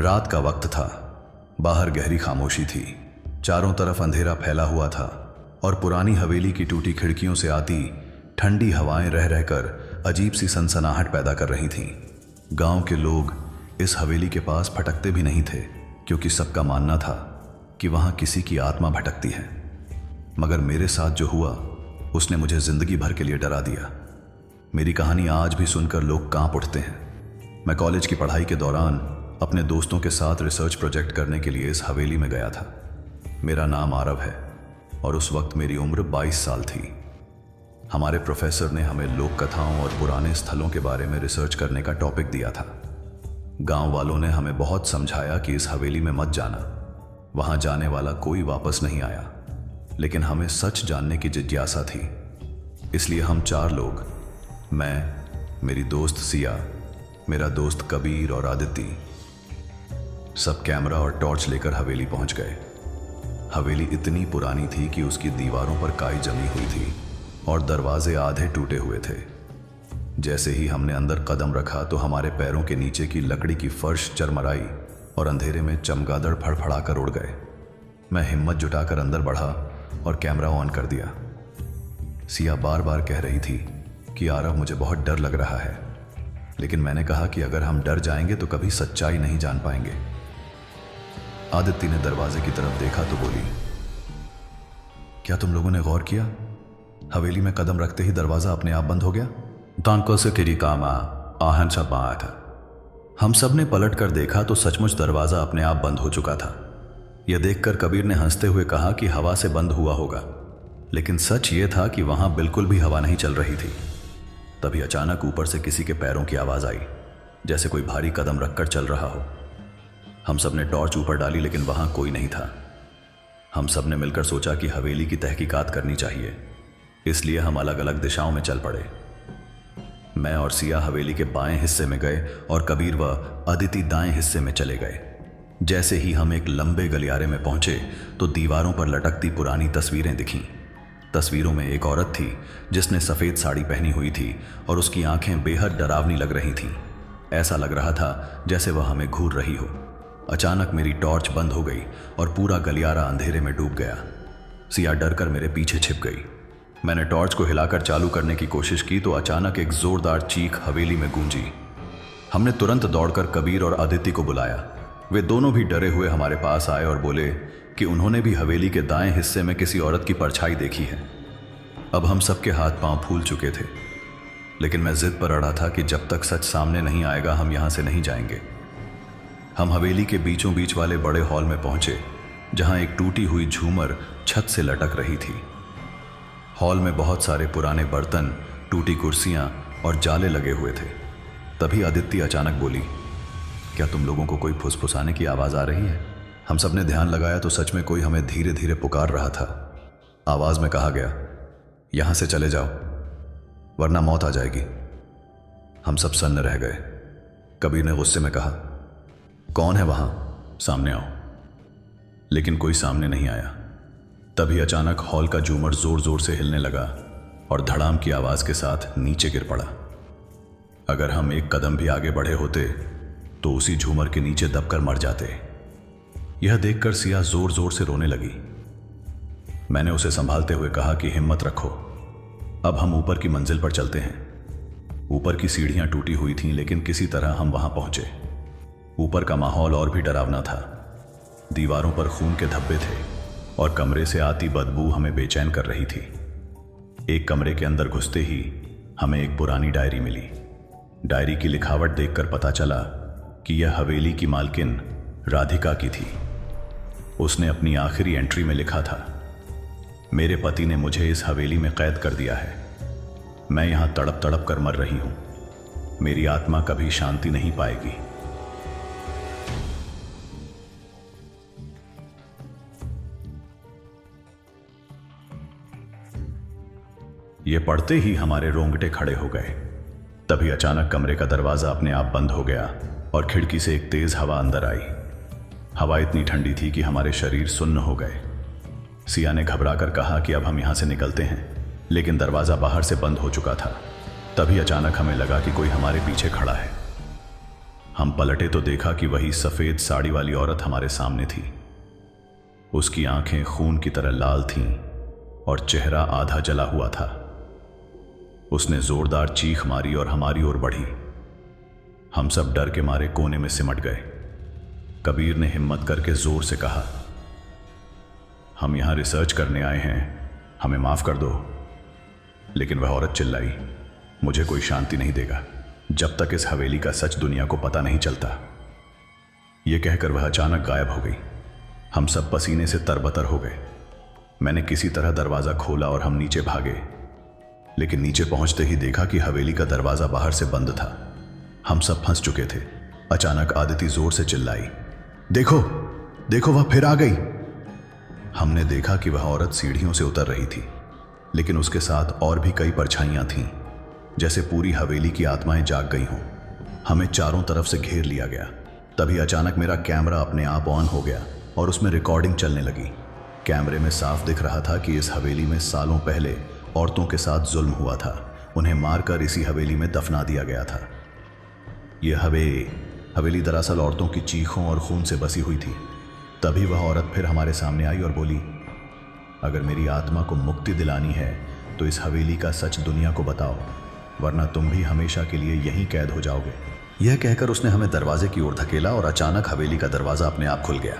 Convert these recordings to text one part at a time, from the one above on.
रात का वक्त था। बाहर गहरी खामोशी थी। चारों तरफ अंधेरा फैला हुआ था और पुरानी हवेली की टूटी खिड़कियों से आती ठंडी हवाएं रह रहकर अजीब सी सनसनाहट पैदा कर रही थीं। गांव के लोग इस हवेली के पास फटकते भी नहीं थे, क्योंकि सबका मानना था कि वहां किसी की आत्मा भटकती है। मगर मेरे साथ जो हुआ उसने मुझे जिंदगी भर के लिए डरा दिया। मेरी कहानी आज भी सुनकर लोग कांप उठते हैं। मैं कॉलेज की पढ़ाई के दौरान अपने दोस्तों के साथ रिसर्च प्रोजेक्ट करने के लिए इस हवेली में गया था। मेरा नाम आरव है और उस वक्त मेरी उम्र 22 साल थी। हमारे प्रोफेसर ने हमें लोक कथाओं और पुराने स्थलों के बारे में रिसर्च करने का टॉपिक दिया था। गांव वालों ने हमें बहुत समझाया कि इस हवेली में मत जाना, वहां जाने वाला कोई वापस नहीं आया। लेकिन हमें सच जानने की जिज्ञासा थी, इसलिए हम 4 लोग, मैं, मेरी दोस्त सिया, मेरा दोस्त कबीर और आदित्य, सब कैमरा और टॉर्च लेकर हवेली पहुंच गए। हवेली इतनी पुरानी थी कि उसकी दीवारों पर काई जमी हुई थी और दरवाजे आधे टूटे हुए थे। जैसे ही हमने अंदर कदम रखा तो हमारे पैरों के नीचे की लकड़ी की फर्श चरमराई और अंधेरे में चमगादड़ फड़फड़ाकर उड़ गए। मैं हिम्मत जुटाकर अंदर बढ़ा और कैमरा ऑन कर दिया। सिया बार बार कह रही थी कि आरव मुझे बहुत डर लग रहा है, लेकिन मैंने कहा कि अगर हम डर जाएंगे तो कभी सच्चाई नहीं जान पाएंगे। आदित्य ने दरवाजे की तरफ देखा तो बोली, क्या तुम लोगों ने गौर किया, हवेली में कदम रखते ही दरवाजा अपने आप बंद हो गया? हम सब ने पलट कर देखा तो सचमुच दरवाजा अपने आप बंद हो चुका था। यह देखकर कबीर ने हंसते हुए कहा कि हवा से बंद हुआ होगा, लेकिन सच ये था कि वहां बिल्कुल भी हवा नहीं चल रही थी। तभी अचानक ऊपर से किसी के पैरों की आवाज आई, जैसे कोई भारी कदम रखकर चल रहा हो। हम सब ने टॉर्च ऊपर डाली, लेकिन वहां कोई नहीं था। हम सब ने मिलकर सोचा कि हवेली की तहकीकात करनी चाहिए, इसलिए हम अलग अलग दिशाओं में चल पड़े। मैं और सिया हवेली के बाएं हिस्से में गए और कबीर व अदिति दाएं हिस्से में चले गए। जैसे ही हम एक लंबे गलियारे में पहुंचे तो दीवारों पर लटकती पुरानी तस्वीरें दिखीं। तस्वीरों में एक औरत थी जिसने सफ़ेद साड़ी पहनी हुई थी और उसकी आंखें बेहद डरावनी लग रही थीं। ऐसा लग रहा था जैसे वह हमें घूर रही हो। अचानक मेरी टॉर्च बंद हो गई और पूरा गलियारा अंधेरे में डूब गया। सिया डरकर मेरे पीछे छिप गई। मैंने टॉर्च को हिलाकर चालू करने की कोशिश की तो अचानक एक जोरदार चीख हवेली में गूंजी। हमने तुरंत दौड़कर कबीर और आदित्य को बुलाया। वे दोनों भी डरे हुए हमारे पास आए और बोले कि उन्होंने भी हवेली के दाएं हिस्से में किसी औरत की परछाई देखी है। अब हम सबके हाथ पांव फूल चुके थे, लेकिन मैं जिद पर अड़ा था कि जब तक सच सामने नहीं आएगा हम यहां से नहीं जाएंगे। हम हवेली के बीचों बीच वाले बड़े हॉल में पहुंचे, जहां एक टूटी हुई झूमर छत से लटक रही थी। हॉल में बहुत सारे पुराने बर्तन, टूटी कुर्सियां और जाले लगे हुए थे। तभी आदित्य अचानक बोली, क्या तुम लोगों को कोई फुसफुसाने की आवाज आ रही है? हम सब ने ध्यान लगाया तो सच में कोई हमें धीरे धीरे पुकार रहा था। आवाज में कहा गया, यहां से चले जाओ वरना मौत आ जाएगी। हम सब सन्न रह गए। कबीर ने गुस्से में कहा, कौन है वहां, सामने आओ। लेकिन कोई सामने नहीं आया। तभी अचानक हॉल का झूमर जोर जोर से हिलने लगा और धड़ाम की आवाज के साथ नीचे गिर पड़ा। अगर हम एक कदम भी आगे बढ़े होते तो उसी झूमर के नीचे दबकर मर जाते। यह देखकर सिया जोर जोर से रोने लगी। मैंने उसे संभालते हुए कहा कि हिम्मत रखो, अब हम ऊपर की मंजिल पर चलते हैं। ऊपर की सीढ़ियां टूटी हुई थीं, लेकिन किसी तरह हम वहां पहुंचे। ऊपर का माहौल और भी डरावना था। दीवारों पर खून के धब्बे थे और कमरे से आती बदबू हमें बेचैन कर रही थी। एक कमरे के अंदर घुसते ही हमें एक पुरानी डायरी मिली। डायरी की लिखावट देखकर पता चला कि यह हवेली की मालकिन राधिका की थी। उसने अपनी आखिरी एंट्री में लिखा था, मेरे पति ने मुझे इस हवेली में कैद कर दिया है। मैं यहां तड़प तड़प कर मर रही हूं। मेरी आत्मा कभी शांति नहीं पाएगी। यह पढ़ते ही हमारे रोंगटे खड़े हो गए। तभी अचानक कमरे का दरवाजा अपने आप बंद हो गया और खिड़की से एक तेज हवा अंदर आई। हवा इतनी ठंडी थी कि हमारे शरीर सुन्न हो गए। सिया ने घबराकर कहा कि अब हम यहां से निकलते हैं, लेकिन दरवाजा बाहर से बंद हो चुका था। तभी अचानक हमें लगा कि कोई हमारे पीछे खड़ा है। हम पलटे तो देखा कि वही सफेद साड़ी वाली औरत हमारे सामने थी। उसकी आंखें खून की तरह लाल थीं और चेहरा आधा जला हुआ था। उसने जोरदार चीख मारी और हमारी ओर बढ़ी। हम सब डर के मारे कोने में सिमट गए। कबीर ने हिम्मत करके जोर से कहा, हम यहां रिसर्च करने आए हैं, हमें माफ कर दो। लेकिन वह औरत चिल्लाई, मुझे कोई शांति नहीं देगा जब तक इस हवेली का सच दुनिया को पता नहीं चलता। यह कहकर वह अचानक गायब हो गई। हम सब पसीने से तरबतर हो गए। मैंने किसी तरह दरवाजा खोला और हम नीचे भागे, लेकिन नीचे पहुंचते ही देखा कि हवेली का दरवाजा बाहर से बंद था। हम सब फंस चुके थे। अचानक आदिति जोर से चिल्लाई, देखो देखो, वह फिर आ गई। हमने देखा कि वह औरत सीढ़ियों से उतर रही थी, लेकिन उसके साथ और भी कई परछाइयां थीं, जैसे पूरी हवेली की आत्माएं जाग गई हों। हमें चारों तरफ से घेर लिया गया। तभी अचानक मेरा कैमरा अपने आप ऑन हो गया और उसमें रिकॉर्डिंग चलने लगी। कैमरे में साफ दिख रहा था कि इस हवेली में सालों पहले औरतों के साथ जुल्म हुआ था। उन्हें मारकर इसी हवेली में दफना दिया गया था। यह हवेली दरअसल औरतों की चीखों और खून से बसी हुई थी। तभी वह औरत फिर हमारे सामने आई और बोली, अगर मेरी आत्मा को मुक्ति दिलानी है तो इस हवेली का सच दुनिया को बताओ, वरना तुम भी हमेशा के लिए यहीं कैद हो जाओगे। यह कहकर उसने हमें दरवाजे की ओर धकेला और अचानक हवेली का दरवाजा अपने आप खुल गया।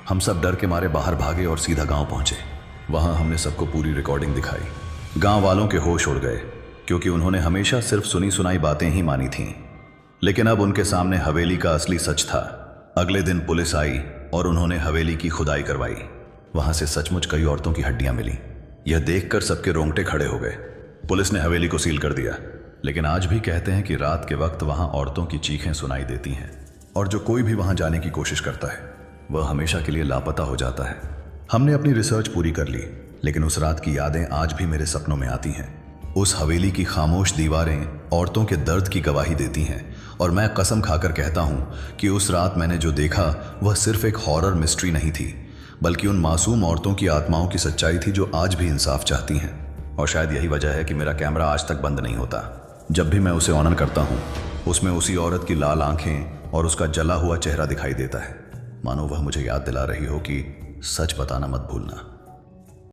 हम सब डर के मारे बाहर भागे और सीधा गांव पहुंचे। वहां हमने सबको पूरी रिकॉर्डिंग दिखाई। गांव वालों के होश उड़ गए, क्योंकि उन्होंने हमेशा सिर्फ सुनी सुनाई बातें ही मानी थीं। लेकिन अब उनके सामने हवेली का असली सच था। अगले दिन पुलिस आई और उन्होंने हवेली की खुदाई करवाई। वहां से सचमुच कई औरतों की हड्डियां मिली। यह देखकर सबके रोंगटे खड़े हो गए। पुलिस ने हवेली को सील कर दिया, लेकिन आज भी कहते हैं कि रात के वक्त वहां औरतों की चीखें सुनाई देती हैं, और जो कोई भी वहां जाने की कोशिश करता है वह हमेशा के लिए लापता हो जाता है। हमने अपनी रिसर्च पूरी कर ली, लेकिन उस रात की यादें आज भी मेरे सपनों में आती हैं। उस हवेली की खामोश दीवारें औरतों के दर्द की गवाही देती हैं, और मैं कसम खाकर कहता हूं कि उस रात मैंने जो देखा वह सिर्फ एक हॉरर मिस्ट्री नहीं थी, बल्कि उन मासूम औरतों की आत्माओं की सच्चाई थी जो आज भी इंसाफ चाहती हैं। और शायद यही वजह है कि मेरा कैमरा आज तक बंद नहीं होता। जब भी मैं उसे ऑन करता हूं, उसमें उसी औरत की लाल आंखें और उसका जला हुआ चेहरा दिखाई देता है, मानो वह मुझे याद दिला रही हो कि सच बताना मत भूलना।